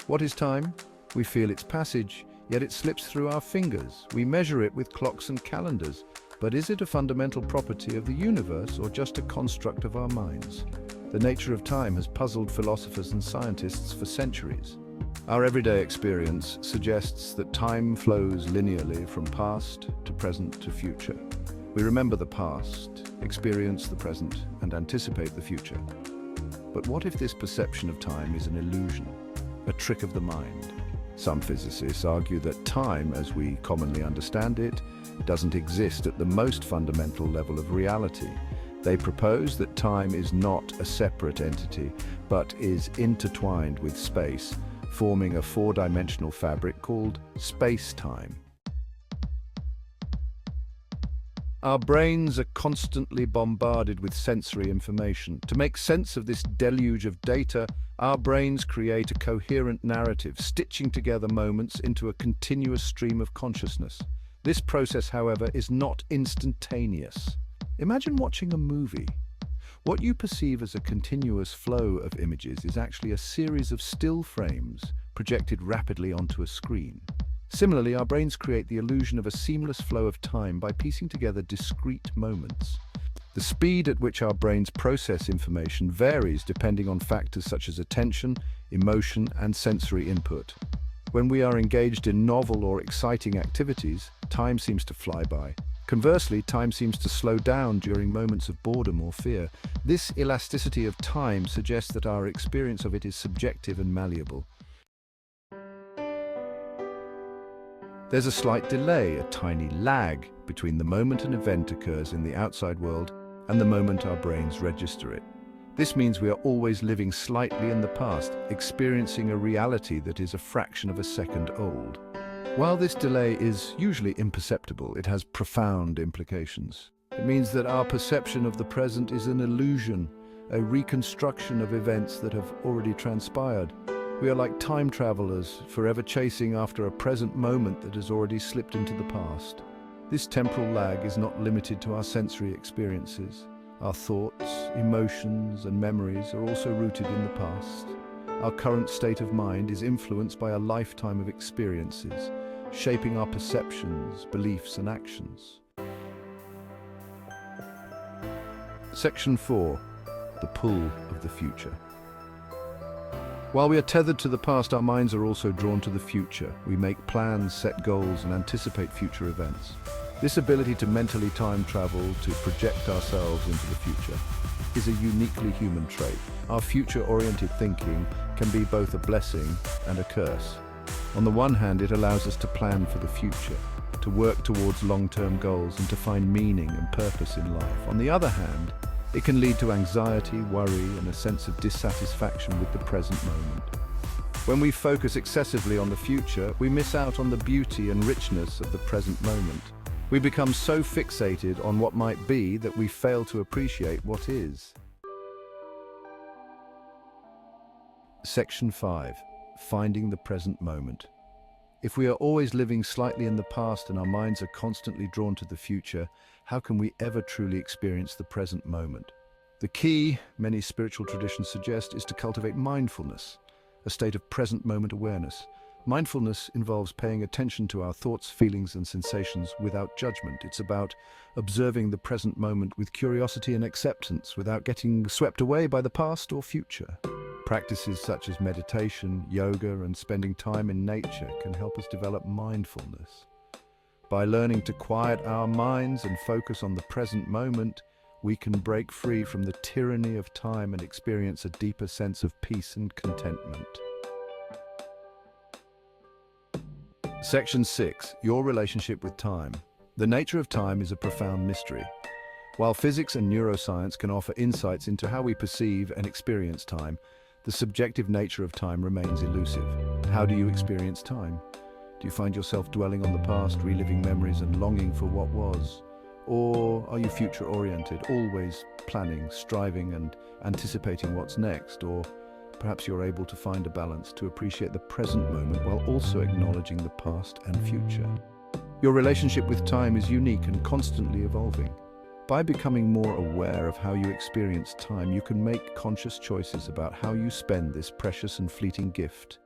What is time? We feel its passage, yet it slips through our fingers. We measure it with clocks and calendars. But is it a fundamental property of the universe or just a construct of our minds? The nature of time has puzzled philosophers and scientists for centuries. Our everyday experience suggests that time flows linearly from past to present to future. We remember the past, experience the present, and anticipate the future. But what if this perception of time is an illusion, a trick of the mind? Some physicists argue that time, as we commonly understand it, doesn't exist at the most fundamental level of reality. They propose that time is not a separate entity, but is intertwined with space, forming a four-dimensional fabric called spacetime. Our brains are constantly bombarded with sensory information. To make sense of this deluge of data, our brains create a coherent narrative, stitching together moments into a continuous stream of consciousness. This process, however, is not instantaneous. Imagine watching a movie. What you perceive as a continuous flow of images is actually a series of still frames projected rapidly onto a screen. Similarly, our brains create the illusion of a seamless flow of time by piecing together discrete moments. The speed at which our brains process information varies depending on factors such as attention, emotion, and sensory input. When we are engaged in novel or exciting activities, time seems to fly by. Conversely, time seems to slow down during moments of boredom or fear. This elasticity of time suggests that our experience of it is subjective and malleable. There's a slight delay, a tiny lag, between the moment an event occurs in the outside world and the moment our brains register it. This means we are always living slightly in the past, experiencing a reality that is a fraction of a second old. While this delay is usually imperceptible, it has profound implications. It means that our perception of the present is an illusion, a reconstruction of events that have already transpired. We are like time travelers, forever chasing after a present moment that has already slipped into the past. This temporal lag is not limited to our sensory experiences. Our thoughts, emotions, and memories are also rooted in the past. Our current state of mind is influenced by a lifetime of experiences, shaping our perceptions, beliefs, and actions. Section 4. The pull of the future. While we are tethered to the past, our minds are also drawn to the future. We make plans, set goals, and anticipate future events. This ability to mentally time travel, to project ourselves into the future, is a uniquely human trait. Our future-oriented thinking can be both a blessing and a curse. On the one hand, it allows us to plan for the future, to work towards long-term goals, and to find meaning and purpose in life. On the other hand, it can lead to anxiety, worry, and a sense of dissatisfaction with the present moment. When we focus excessively on the future, we miss out on the beauty and richness of the present moment. We become so fixated on what might be that we fail to appreciate what is. Section 5. Finding the present moment. If we are always living slightly in the past and our minds are constantly drawn to the future, how can we ever truly experience the present moment? The key, many spiritual traditions suggest, is to cultivate mindfulness, a state of present moment awareness. Mindfulness involves paying attention to our thoughts, feelings, and sensations without judgment. It's about observing the present moment with curiosity and acceptance without getting swept away by the past or future. Practices such as meditation, yoga, and spending time in nature can help us develop mindfulness. By learning to quiet our minds and focus on the present moment, we can break free from the tyranny of time and experience a deeper sense of peace and contentment. Section 6. Your relationship with time. The nature of time is a profound mystery. While physics and neuroscience can offer insights into how we perceive and experience time, the subjective nature of time remains elusive. How do you experience time? Do you find yourself dwelling on the past, reliving memories and longing for what was? Or are you future-oriented, always planning, striving, and anticipating what's next? Or perhaps you're able to find a balance to appreciate the present moment while also acknowledging the past and future. Your relationship with time is unique and constantly evolving. By becoming more aware of how you experience time, you can make conscious choices about how you spend this precious and fleeting gift.